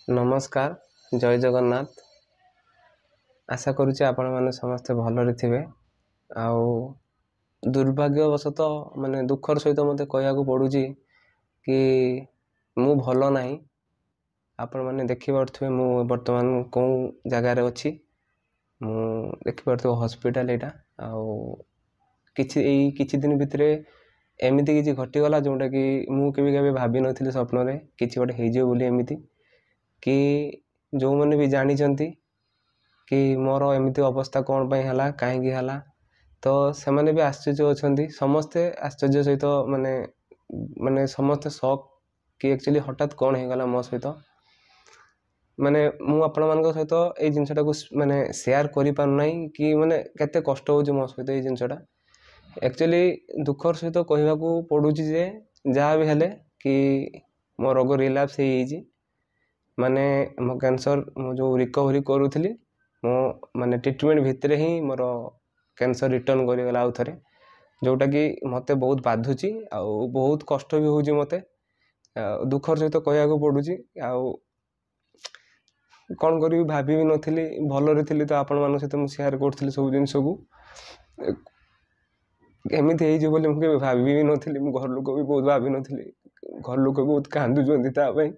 नमस्कार जय जगन्नाथ। आशा करुच्ची आपण मैंने समस्ते भलरे थे। दुर्भाग्यवशतः माने दुखर सहित मत कहू पड़ू कि मु भल नहीं। आपण मैंने देखिपे मु बर्तमान कौ जगार अच्छी मु देखिपे हॉस्पिटल यहाँ किछि दिन भितर एमती किसी घटीगला जोटा कि मुझे भाभी नी स्वप्न कि गोटे होली एमती कि जो मैंने भी जानी कि मोर एमती अवस्था कौन है कहीं है तो से मैंने भी आश्चर्य अच्छा समस्ते आश्चर्य सहित माने माने समस्ते शॉक कि एक्चुअली हठात कौन हो गला मो सहित माने मु आपण मान सहित ये जिनटा को माने शेयर करि पारु नै कि माने केते कष्ट हो मो सहित ये जिनटा एक्चुअली दुखर सहित कहवा को पड़ुची जे जहाँ भी हेले कि मो रोग रिलैप्स हो माने मो कैंसर मो जो रिकवरी करूथली मो माने ट्रीटमेंट भितर ही मोर कैंसर रिटर्न करिगला आउ थरे जोटा कि मते बहुत बाधुची आ बहुत कष्ट भी होउची मते दुखर सहित कहया को पड़ुची आ कौन करी भाभी भी नथिली भलरे थिली तो आपण मान सहित मु शेयर करथली सब जिंस को एमती हो बोले मुझे भाभी भी नथिली मु घर लोक भी बहुत भाभी नथिली घर लोक बहुत कांदुचंदी ता पई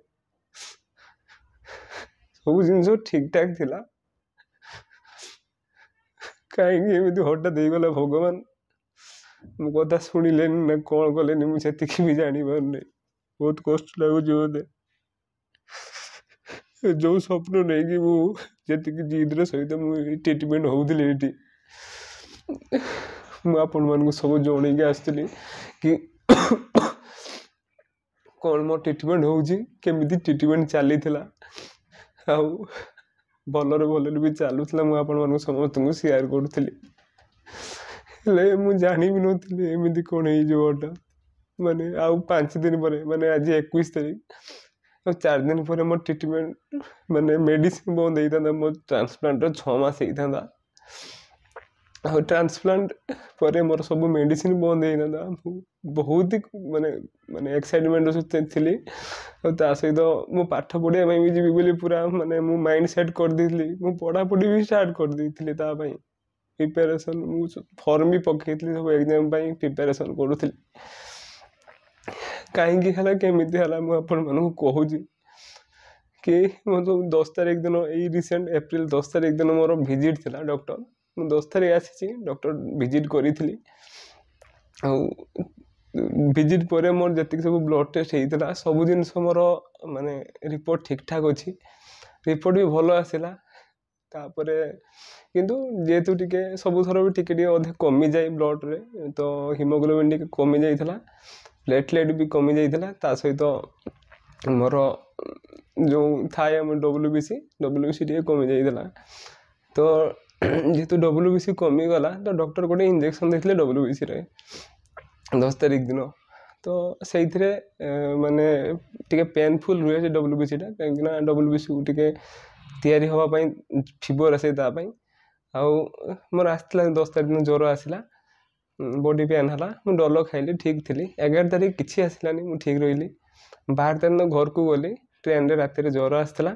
सब जिनस ठीक ठाक थिला कहीं हठात हो गला भगवान मो कथा शुणिले ना कौन कले मुझे भी जानी पारे बहुत कष्ट लगुच मत जो स्वप्न नहीं कि मुझे जिद्र सहित मुझे ट्रीटमेंट होउथली एठी आपण मान सब जन आसती कि कौन मो ट्रीटमेंट होमी ट्रीटमेंट चली भलरे भलरे भी चलूला मुझे समस्त को शेयर करूली मुझे जानी भी नी एमती कौन होटा माने आउ 5 दिन पर माने आज 21 तारीख और 4 दिन पर मो ट्रीटमेंट माने मेडिसिन बंद होता मो ट्रांसप्लांट 6 मास होता और ट्रांसप्लांट पर मोर सब मेडिसिन बंद होता बहुत ही माने माने एक्साइटमेंट थी ता सहित मु पाठ पढ़िया भी जी बोली पूरा माने मु माइंड सेट कर देली मु पढ़ापढ़ी भी स्टार्ट कर देली प्रिपेरेसन मु फॉर्म भी पकई सब एग्जाम प्रिपेरेसन करूली कहीं है केमी है मुझे कहूँ कि मतलब 10 तारीख दिन यही रिसेंट एप्रिल 10 तारीख दिन मोर विजिट थिला डॉक्टर मु 10 तारीख आसी डॉक्टर विजिट करी विजिट पर मोर जी सब ब्लड टेस्ट होता सब जिन मोर माने रिपोर्ट ठीक ठाक अच्छी रिपोर्ट भी भल आसला तापर किंतु जेहेतु टिके सब थर भी टिके अधे कमी जाए ब्लड रे तो हिमोग्लोबिन टिके कमी जाइथिला प्लेटलेट भी कमी जाइथिला ता सहित मोर जो थाए डब्ल्यूबीसी टिके कमी जाइथिला तो जेहेतु डब्ल्यूबीसी कमी गला तो डॉक्टर गोटे इंजेक्शन देते डब्ल्यूबीसी रे 10 तारीख दिन तो से माने टिके पेनफुल रुए से डब्ल्यूबीसी टा कहीं डब्ल्यूबीसी को टिके तैयारी होगापाई फीवर आसे आउ मोर आसला 10 तारीख दिन ज्वर आसला बॉडी पेन है मुझे डल खाइली ठीक थी 11 तारीख किसी आसलानी मुझे ठीक रही 12 तारीख घर को गली ट्रेन रे राति ज्वर आसला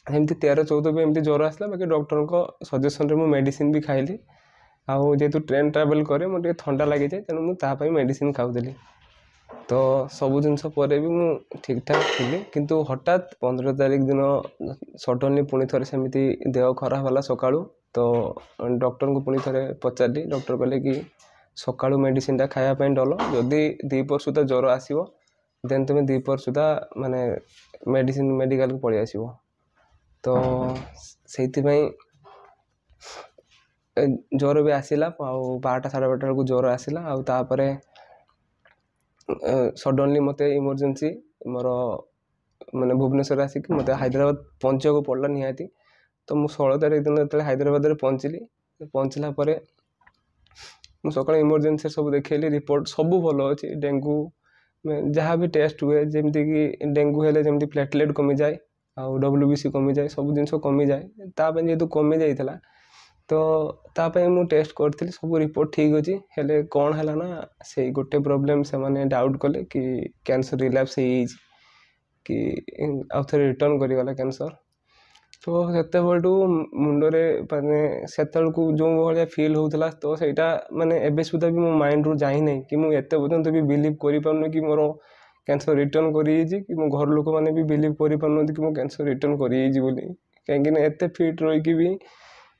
एमती 13-14 भी एमती ज्वर आसला बाकी डॉक्टर को सजेशन रे मेडिसिन भी खाइली आउ जेहेतु ट्रेन ट्रावेल करे मुझे ठंडा लगी जाए तेणु मुझे मेडिसिन खाऊली तो सब जिनस पर भी मुझे ठीक ठाक थी किंतु हठात 15 तारीख दिन सडनली पुणी थे सेमती देह खराब है सका तो डॉक्टर को पुणी थे पचारि डॉक्टर कहले कि सका मेडिसिन टा खायापी डल जदि 2 सुधा ज्वर आसो देन तुम 2 सुधा माने मेडिसिन मेडिकल को पलि आसो तो से ज्वर भी आसला 12टा 12:30 को ज्वर आसला आउे सडनली मत इमरजेंसी मोर माने भुवनेश्वर आसिक मत हैदराबाद पहुँचा को पड़ा निहाती तो मुझे 16 तारीख दिन जो हैदराबाद पहुँचली पहुँचला मुझे सका इमरजेंसी सब देखली रिपोर्ट सब भल अच्छी डेंगू जहाँ भी टेस्ट हुए जमती कि डेंगू हेले जमती प्लेटलेट कमी जाए आउ डब्ल्यूबीसी कमी जाए सब जिन कमी जाए ताप जेहेतु कमी जाइला तो तापाई मु टेस्ट करी सब रिपोर्ट ठीक अच्छी हेले कौन है ना से गोटे प्रोब्लेम से माने डाउट कले कि कैंसर रिलैप्स कि ଆଉ ଥରେ ରିଟର୍ନ କରିଗଲା କ୍ୟାନ୍ସର। ତ ସେତେବେଳଠୁ ମୁଣ୍ଡରେ ମାନେ ସେତେବେଳକୁ ଯେଉଁ ଭଳିଆ ଫିଲ୍ ହେଉଥିଲା ତ ସେଇଟା ମାନେ ଏବେ ସୁଦ୍ଧା ବି ମୋ ମାଇଣ୍ଡରୁ ଯାଇନାହିଁ କି ମୁଁ ଏତେ ପର୍ଯ୍ୟନ୍ତ ବି ବିଲିଭ୍ କରିପାରୁନି କି ମୋର କ୍ୟାନ୍ସର ରିଟର୍ନ କରିଯାଇଛି, କି ମୋ ଘର ଲୋକମାନେ ବି ବିଲିଭ୍ କରିପାରୁନାହାନ୍ତି କି ମୁଁ କ୍ୟାନ୍ସର ରିଟର୍ନ କରିଯାଇଛି ବୋଲି। କାହିଁକିନା ଏତେ ଫିଟ୍ ରହିକି ବି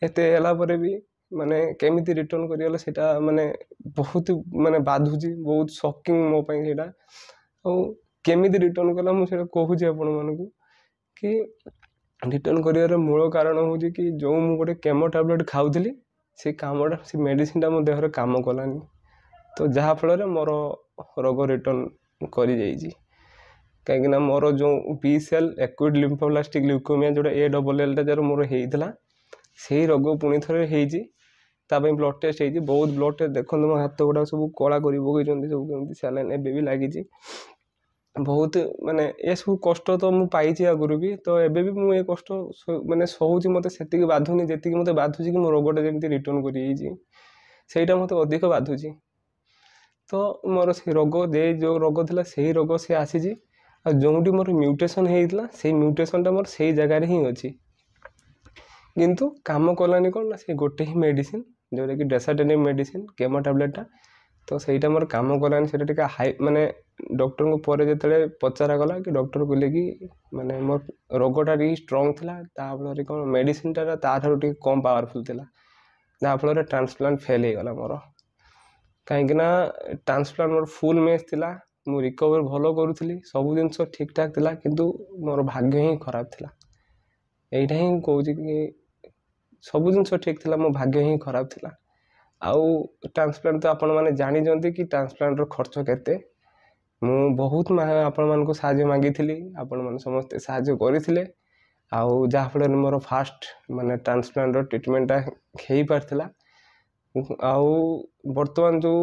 ଏତେ ହେଲା ପରେ ବି ମାନେ କେମିତି ରିଟର୍ନ କରିଗଲା ସେଇଟା ମାନେ ବହୁତ ମାନେ ବାଧୁଛି, ବହୁତ ସକିଂ ମୋ ପାଇଁ ସେଇଟା। ଆଉ କେମିତି ରିଟର୍ନ କଲା ମୁଁ ସେଇଟା କହୁଛି ଆପଣମାନଙ୍କୁ କି ରିଟର୍ନ କରିବାର ମୂଳ କାରଣ ହେଉଛି କି ଯେଉଁ ମୁଁ ଗୋଟେ କେମୋ ଟ୍ୟାବଲେଟ୍ ଖାଉଥିଲି ସେ ମେଡ଼ିସିନଟା ମୋ ଦେହରେ କାମ କଲାନି, ତ ଯାହାଫଳରେ ମୋର ରୋଗ ରିଟର୍ନ କରିଯାଇଛି। କାହିଁକିନା ମୋର ଯେଉଁ ବି ସେଲ୍ ଏକ୍ୟୁଟ୍ ଲିମ୍ଫୋବ୍ଲାଷ୍ଟିକ୍ ଲ୍ୟୁକେମିଆ ଯେଉଁଟା ALLଟା ଯାହାର ମୋର ହେଇଥିଲା, ସେଇ ରୋଗ ପୁଣି ଥରେ ହେଇଛି। ତା ପାଇଁ ବ୍ଲଡ଼ ଟେଷ୍ଟ ହେଇଛି, ବହୁତ ବ୍ଲଡ଼ ଟେଷ୍ଟ। ଦେଖନ୍ତୁ ମୋ ହାତ ଗୁଡ଼ାକ ସବୁ କଳା କରି ପକାଇଛନ୍ତି, ସବୁ କେମିତି ସାଲାଇନ୍ ଏବେ ବି ଲାଗିଛି। ବହୁତ ମାନେ ଏସବୁ କଷ୍ଟ ତ ମୁଁ ପାଇଛି ଆଗରୁ ବି, ତ ଏବେ ବି ମୁଁ ଏ କଷ୍ଟ ମାନେ ସହୁଛି। ମୋତେ ସେତିକି ବାଧୁନି ଯେତିକି ମୋତେ ବାଧୁଛି କି ମୋ ରୋଗଟା ଯେମିତି ରିଟର୍ନ କରିଯାଇଛି, ସେଇଟା ମୋତେ ଅଧିକ ବାଧୁଛି। ତ ମୋର ସେଇ ରୋଗ ଯେଉଁ ରୋଗ ଥିଲା ସେଇ ରୋଗ ସେ ଆସିଛି, ଆଉ ଯେଉଁଠି ମୋର ମ୍ୟୁଟେସନ୍ ହେଇଥିଲା ସେଇ ମ୍ୟୁଟେସନ୍ଟା ମୋର ସେଇ ଜାଗାରେ ହିଁ ଅଛି। କିନ୍ତୁ କାମ କଲାନି କ'ଣ ନା, ସେ ଗୋଟେ ହିଁ ମେଡ଼ିସିନ୍ ଯେଉଁଟାକି ଡେସାଟେନିମ୍ ମେଡ଼ିସିନ୍ କେମୋ ଟ୍ୟାବଲେଟ୍ଟା, ତ ସେଇଟା ମୋର କାମ କଲାନି। ସେଇଟା ଟିକେ ମାନେ ଡକ୍ଟରଙ୍କୁ ପରେ ଯେତେବେଳେ ପଚରାଗଲା କି ଡକ୍ଟର କହିଲେ କି ମାନେ ମୋର ରୋଗଟା ଟିକେ ଷ୍ଟ୍ରଙ୍ଗ ଥିଲା, ତାଫଳରେ କ'ଣ ମେଡ଼ିସିନଟା ତାଠାରୁ ଟିକେ କମ୍ ପାୱାରଫୁଲ୍ ଥିଲା, ଯାହାଫଳରେ ଟ୍ରାନ୍ସପ୍ଲାଣ୍ଟ ଫେଲ୍ ହେଇଗଲା ମୋର। କାହିଁକିନା ଟ୍ରାନ୍ସପ୍ଲାଣ୍ଟ ମୋର ଫୁଲ୍ ମେଚ୍ ଥିଲା, ମୁଁ ରିକଭରି ଭଲ କରୁଥିଲି, ସବୁ ଜିନିଷ ଠିକ୍ଠାକ୍ ଥିଲା, କିନ୍ତୁ ମୋର ଭାଗ୍ୟ ହିଁ ଖରାପ ଥିଲା। ଏଇଟା ହିଁ କହୁଛି କି ସବୁ ଜିନିଷ ଠିକ୍ ଥିଲା, ମୋ ଭାଗ୍ୟ ହିଁ ଖରାପ ଥିଲା। ଆଉ ଟ୍ରାନ୍ସପ୍ଲାଣ୍ଟ ତ ଆପଣମାନେ ଜାଣିଛନ୍ତି କି ଟ୍ରାନ୍ସପ୍ଲାଣ୍ଟର ଖର୍ଚ୍ଚ କେତେ। ମୁଁ ବହୁତ ଆପଣମାନଙ୍କୁ ସାହାଯ୍ୟ ମାଗିଥିଲି, ଆପଣମାନେ ସମସ୍ତେ ସାହାଯ୍ୟ କରିଥିଲେ, ଆଉ ଯାହାଫଳରେ ମୋର ଫାଷ୍ଟ ମାନେ ଟ୍ରାନ୍ସପ୍ଲାଣ୍ଟର ଟ୍ରିଟମେଣ୍ଟଟା ହେଇପାରିଥିଲା। ଆଉ ବର୍ତ୍ତମାନ ଯେଉଁ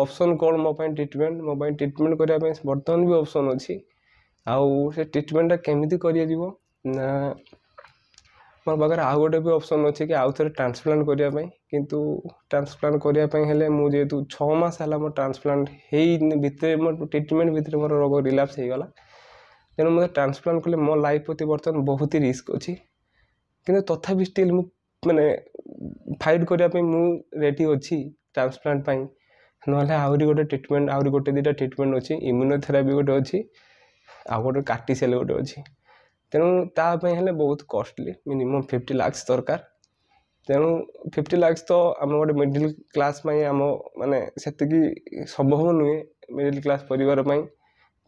ଅପସନ୍ କ'ଣ ମୋ ପାଇଁ ଟ୍ରିଟମେଣ୍ଟ କରିବା ପାଇଁ ବର୍ତ୍ତମାନ ବି ଅପସନ୍ ଅଛି। ଆଉ ସେ ଟ୍ରିଟମେଣ୍ଟଟା କେମିତି କରାଯିବ ନା, ମୋ ପାଖରେ ଆଉ ଗୋଟେ ବି ଅପସନ୍ ଅଛି କି ଆଉ ଥରେ ଟ୍ରାନ୍ସପ୍ଲାଣ୍ଟ କରିବା ପାଇଁ। କିନ୍ତୁ ଟ୍ରାନ୍ସପ୍ଲାଣ୍ଟ କରିବା ପାଇଁ ହେଲେ ମୁଁ ଯେହେତୁ 6 ମାସ ହେଲା ମୋ ଟ୍ରାନ୍ସପ୍ଲାଣ୍ଟ ହେଇନି ଭିତରେ, ମୋ ଟ୍ରିଟମେଣ୍ଟ ଭିତରେ ମୋର ରୋଗ ରିଲାପ୍ସ ହେଇଗଲା, ତେଣୁ ମୋତେ ଟ୍ରାନ୍ସପ୍ଲାଣ୍ଟ କଲେ ମୋ ଲାଇଫ୍ ପ୍ରତି ବର୍ତ୍ତମାନ ବହୁତ ହି ରିସ୍କ ଅଛି। କିନ୍ତୁ ତଥାପି ଷ୍ଟିଲ୍ ମୁଁ ମାନେ ଫାଇଟ୍ କରିବା ପାଇଁ ମୁଁ ରେଡ଼ି ଅଛି ଟ୍ରାନ୍ସପ୍ଲାଣ୍ଟ ପାଇଁ। ନହେଲେ ଆହୁରି ଗୋଟେ ଦୁଇଟା ଟ୍ରିଟମେଣ୍ଟ ଅଛି, ଇମ୍ୟୁନୋଥେରାପି ଗୋଟେ ଅଛି, ଆଉ ଗୋଟେ କାର୍ଟିସେଲ୍ ଗୋଟେ ଅଛି। ତେଣୁ ତା ପାଇଁ ହେଲେ ବହୁତ କଷ୍ଟଲି, ମିନିମମ୍ 50 ଲାକ୍ସ ଦରକାର। ତେଣୁ 50 ଲାକ୍ସ ତ ଆମ ଗୋଟେ ମିଡ଼ିଲ୍ କ୍ଲାସ୍ ପାଇଁ ଆମ ମାନେ ସେତିକି ସମ୍ଭବ ନୁହେଁ, ମିଡ଼ିଲ୍ କ୍ଲାସ୍ ପରିବାର ପାଇଁ।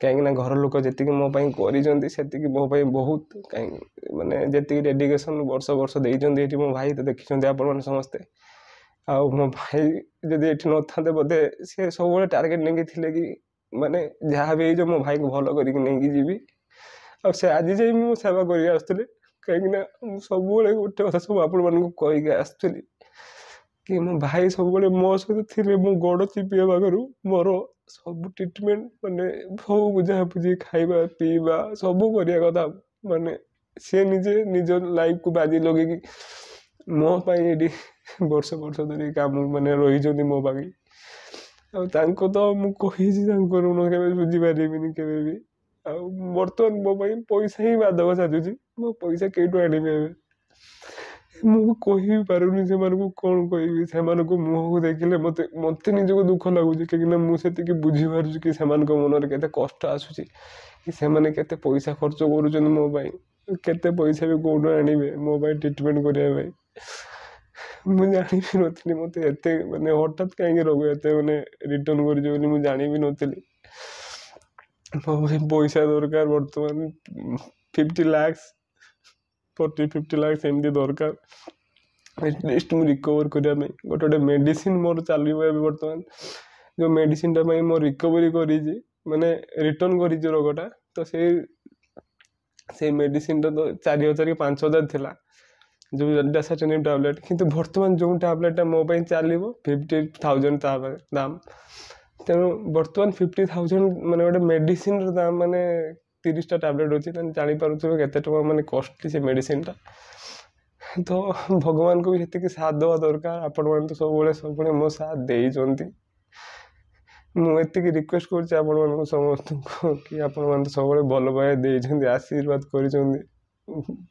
କାହିଁକିନା ଘର ଲୋକ ଯେତିକି ମୋ ପାଇଁ କରିଛନ୍ତି ସେତିକି ମୋ ପାଇଁ ବହୁତ, କାହିଁକି ମାନେ ଯେତିକି ଡେଡ଼ିକେସନ୍ ବର୍ଷ ଦେଇଛନ୍ତି ଏଠି ମୋ ଭାଇ ତ ଦେଖିଛନ୍ତି ଆପଣମାନେ ସମସ୍ତେ। ଆଉ ମୋ ଭାଇ ଯଦି ଏଠି ନଥାନ୍ତେ ବୋଧେ ସେ ସବୁବେଳେ ଟାର୍ଗେଟ୍ ନେଇକି ଥିଲେ କି ମାନେ ଯାହା ବି ହେଇଯିବ ମୋ ଭାଇକୁ ଭଲ କରିକି ନେଇକି ଯିବି। ଆଉ ସେ ଆଜି ଯାଇ ମୁଁ ସେବା କରିକି ଆସୁଥିଲି, କାହିଁକିନା ମୁଁ ସବୁବେଳେ ଗୋଟେ କଥା ସବୁ ଆପଣମାନଙ୍କୁ କହିକି ଆସୁଥିଲି କି ମୋ ଭାଇ ସବୁବେଳେ ମୋ ସହିତ ଥିଲେ। ମୋ ଗୋଡ଼ ଚିପିବା ପାଖରୁ ମୋର ସବୁ ଟ୍ରିଟମେଣ୍ଟ ମାନେ ସବୁ ବୁଝାବୁଝି, ଖାଇବା ପିଇବା ସବୁ କରିବା କଥା, ମାନେ ସେ ନିଜେ ନିଜ ଲାଇଫ୍କୁ ବାଜି ଲଗେଇକି ମୋ ପାଇଁ ଏଠି ବର୍ଷ ଧରି କାମ ମାନେ ରହିଛନ୍ତି ମୋ ପାଇଁ। ଆଉ ତାଙ୍କୁ ତ ମୁଁ କହିଛି, ତାଙ୍କ ଋଣ କେବେ ବୁଝିପାରିବିନି କେବେ ବି। ଆଉ ବର୍ତ୍ତମାନ ମୋ ପାଇଁ ପଇସା ହିଁ ବାଧକ ସାଜୁଛି, ମୋ ପଇସା କେଉଁଠୁ ଆଣିବି ଏବେ ମୁଁ କହିବି ପାରୁନି ସେମାନଙ୍କୁ କ'ଣ କହିବି। ସେମାନଙ୍କୁ ମୁହଁକୁ ଦେଖିଲେ ମୋତେ ନିଜକୁ ଦୁଃଖ ଲାଗୁଛି, କାହିଁକିନା ମୁଁ ସେତିକି ବୁଝିପାରୁଛି କି ସେମାନଙ୍କ ମନରେ କେତେ କଷ୍ଟ ଆସୁଛି, କି ସେମାନେ କେତେ ପଇସା ଖର୍ଚ୍ଚ କରୁଛନ୍ତି ମୋ ପାଇଁ, କେତେ ପଇସା ବି କେଉଁଠୁ ଆଣିବେ ମୋ ପାଇଁ ଟ୍ରିଟମେଣ୍ଟ କରିବା ପାଇଁ। ମୁଁ ଜାଣିବି ନଥିଲି ମୋତେ ଏତେ ମାନେ ହଠାତ୍ କାହିଁକି ରୋଗ ଏତେ ମାନେ ରିଟର୍ନ କରିଛି ବୋଲି ମୁଁ ଜାଣିବି ନଥିଲି। ମୋ ପାଇଁ ପଇସା ଦରକାର ବର୍ତ୍ତମାନ 50 ଲାକ୍ସ 40-50 ଲାକ୍ସ ଏମିତି ଦରକାର, ଆଟଲିଷ୍ଟ ମୁଁ ରିକଭର କରିବା ପାଇଁ। ଗୋଟେ ମେଡ଼ିସିନ୍ ମୋର ଚାଲିବ ଏବେ ବର୍ତ୍ତମାନ, ଯେଉଁ ମେଡ଼ିସିନଟା ପାଇଁ ମୁଁ ରିକଭରି କରିଛି ମାନେ ରିଟର୍ନ କରିଛି ରୋଗଟା, ତ ସେଇ ମେଡ଼ିସିନଟା ତ 4,000 କି 5,000 ଥିଲା, ଯେଉଁ ଡେସାଟେନିମ୍ ଟ୍ୟାବଲେଟ୍। କିନ୍ତୁ ବର୍ତ୍ତମାନ ଯେଉଁ ଟ୍ୟାବଲେଟ୍ଟା ମୋ ପାଇଁ ଚାଲିବ 50,000 ତା ଦାମ। ତେଣୁ ବର୍ତ୍ତମାନ 50,000 ମାନେ ଗୋଟେ ମେଡ଼ିସିନର ଦାମ ମାନେ 30ଟା ଟ୍ୟାବଲେଟ୍ ଅଛି, ତାହେଲେ ଜାଣିପାରୁଥିବେ କେତେ ଟଙ୍କା ମାନେ କଷ୍ଟଲି ସେ ମେଡ଼ିସିନଟା। ତ ଭଗବାନଙ୍କୁ ବି ସେତିକି ସାଥ ଦେବା ଦରକାର। ଆପଣମାନେ ତ ସବୁବେଳେ ମୋ ସାଥ ଦେଇଛନ୍ତି। ମୁଁ ଏତିକି ରିକ୍ୱେଷ୍ଟ କରୁଛି ଆପଣମାନଙ୍କୁ ସମସ୍ତଙ୍କୁ କି ଆପଣମାନେ ତ ସବୁବେଳେ ଭଲ ପାଇବା ଦେଇଛନ୍ତି, ଆଶୀର୍ବାଦ କରିଛନ୍ତି।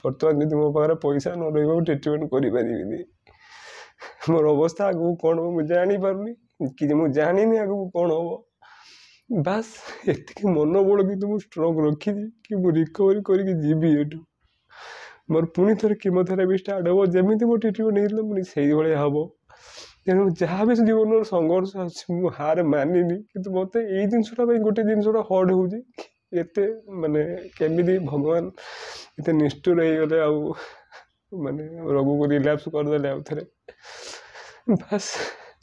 ବର୍ତ୍ତମାନ ଯଦି ମୋ ପାଖରେ ପଇସା ନ ରହିବ ମୁଁ ଟ୍ରିଟମେଣ୍ଟ କରିପାରିବିନି। ମୋର ଅବସ୍ଥା ଆଗକୁ କ'ଣ ହେବ ମୁଁ ଜାଣିପାରୁନି, କି ମୁଁ ଜାଣିନି ଆଗକୁ କ'ଣ ହେବ। ବାସ୍ ଏତିକି ମନୋବଳ କିନ୍ତୁ ମୁଁ ଷ୍ଟ୍ରଙ୍ଗ ରଖିଛି କି ମୁଁ ରିକଭରି କରିକି ଯିବି ଏଠୁ। ମୋର ପୁଣି ଥରେ କିମୋଥେରାପି ଷ୍ଟାର୍ଟ ହେବ, ଯେମିତି ମୋ ଟ୍ରିଟମେଣ୍ଟ ହେଇଥିଲା ପୁଣି ସେଇଭଳିଆ ହେବ। ତେଣୁ ଯାହା ବି ଜୀବନର ସଂଘର୍ଷ ଅଛି ମୁଁ ହାର ମାନିନି, କିନ୍ତୁ ମୋତେ ଏଇ ଜିନିଷଟା ପାଇଁ ଗୋଟେ ଜିନିଷଟା ହର୍ଟ ହେଉଛି, ଏତେ ମାନେ କେମିତି ଭଗବାନ ଏତେ ନିଷ୍ଠୁର ହେଇଗଲେ ଆଉ ମାନେ ରୋଗକୁ ରିଲାପ୍ସ କରିଦେଲେ ଆଉ ଥରେ। ବାସ୍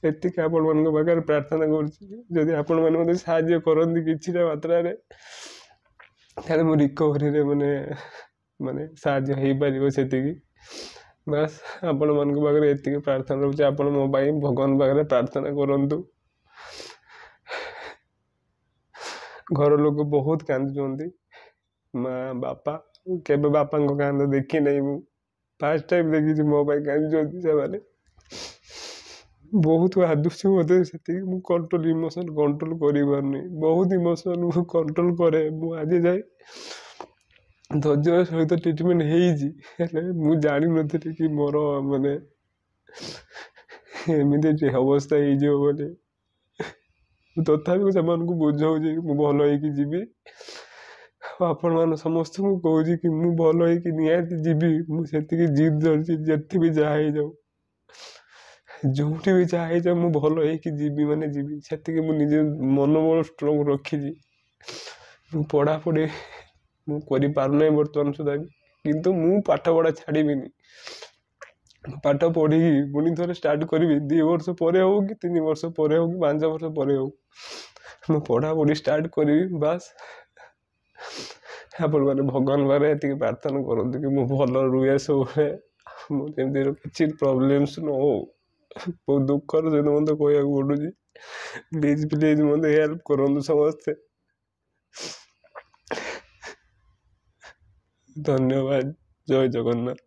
ଏତିକି ଆପଣମାନଙ୍କ ପାଖରେ ପ୍ରାର୍ଥନା କରୁଛି, ଯଦି ଆପଣମାନେ ମୋତେ ସାହାଯ୍ୟ କରନ୍ତି କିଛିଟା ମାତ୍ରାରେ ତାହେଲେ ମୁଁ ରିକଭରିରେ ମାନେ ସାହାଯ୍ୟ ହେଇପାରିବ ସେତିକି। ବାସ୍ ଆପଣମାନଙ୍କ ପାଖରେ ଏତିକି ପ୍ରାର୍ଥନା ରହୁଛି, ଆପଣ ମୋ ପାଇଁ ଭଗବାନ ପାଖରେ ପ୍ରାର୍ଥନା କରନ୍ତୁ। ଘର ଲୋକ ବହୁତ କାନ୍ଦୁଛନ୍ତି, ମା ବାପା, କେବେ ବାପାଙ୍କ କାନ୍ଦ ଦେଖି ନାହିଁ ମୁଁ, ଫାର୍ଷ୍ଟ ଟାଇମ୍ ଦେଖିଛି ମୋ ପାଇଁ କାନ୍ଦୁଛନ୍ତି ସେମାନେ। ବହୁତ କାନ୍ଦୁଛି ମୋତେ, ସେତିକି ମୁଁ ଇମୋସନ୍ କଣ୍ଟ୍ରୋଲ୍ କରିପାରୁନି। ବହୁତ ଇମୋସନ୍ ମୁଁ କଣ୍ଟ୍ରୋଲ୍ କରେ, ମୁଁ ଆଜି ଯାଏ ଧୈର୍ଯ୍ୟର ସହିତ ଟ୍ରିଟମେଣ୍ଟ ହେଇଛି, ହେଲେ ମୁଁ ଜାଣିନଥିଲି କି ମୋର ମାନେ ଏମିତି ଅବସ୍ଥା ହେଇଯିବ ବୋଲି। ତଥାପି ସେମାନଙ୍କୁ ବୁଝାଉଛି ମୁଁ ଭଲ ହେଇକି ଯିବି। ଆପଣମାନେ ସମସ୍ତଙ୍କୁ କହୁଛି କି ମୁଁ ଭଲ ହେଇକି ନିହାତି ଯିବି। ମୁଁ ସେତିକି ଜିଦ୍ ଧରିଛି, ଯେତେ ବି ଯାହା ହେଇଯାଉ, ଯେଉଁଠି ବି ଯାହା ହେଇଯାଉ ମୁଁ ଭଲ ହେଇକି ଯିବି ମାନେ ଯିବି। ସେତିକି ମୁଁ ନିଜେ ମନୋବଳ ଷ୍ଟ୍ରଙ୍ଗ ରଖିଛି। ମୁଁ ପଢ଼ାପଢ଼ି ମୁଁ କରିପାରୁନାହିଁ ବର୍ତ୍ତମାନ ସୁଦ୍ଧା ବି, କିନ୍ତୁ ମୁଁ ପାଠପଢ଼ା ଛାଡ଼ିବିନି। ପାଠ ପଢ଼ିକି ପୁଣି ଥରେ ଷ୍ଟାର୍ଟ କରିବି, 2 ବର୍ଷ ପରେ ହେଉ କି 3 ବର୍ଷ ପରେ ହେଉ କି 5 ବର୍ଷ ପରେ ହେଉ, ମୁଁ ପଢ଼ାପଢ଼ି ଷ୍ଟାର୍ଟ କରିବି। ବାସ୍ ଆପଣମାନେ ଭଗବାନ ପାଖରେ ଏତିକି ପ୍ରାର୍ଥନା କରନ୍ତୁ କି ମୁଁ ଭଲ ରୁହେ ସବୁବେଳେ, ମୁଁ ଯେମିତି କିଛି ପ୍ରୋବ୍ଲେମ୍ସ ନ ହଉ। ବହୁତ ଦୁଃଖର ସହିତ ମୋତେ କହିବାକୁ ପଡ଼ୁଛି, ପ୍ଲିଜ୍ ମୋତେ ହେଲ୍ପ କରନ୍ତୁ ସମସ୍ତେ। ଧନ୍ୟବାଦ, ଜୟ ଜଗନ୍ନାଥ।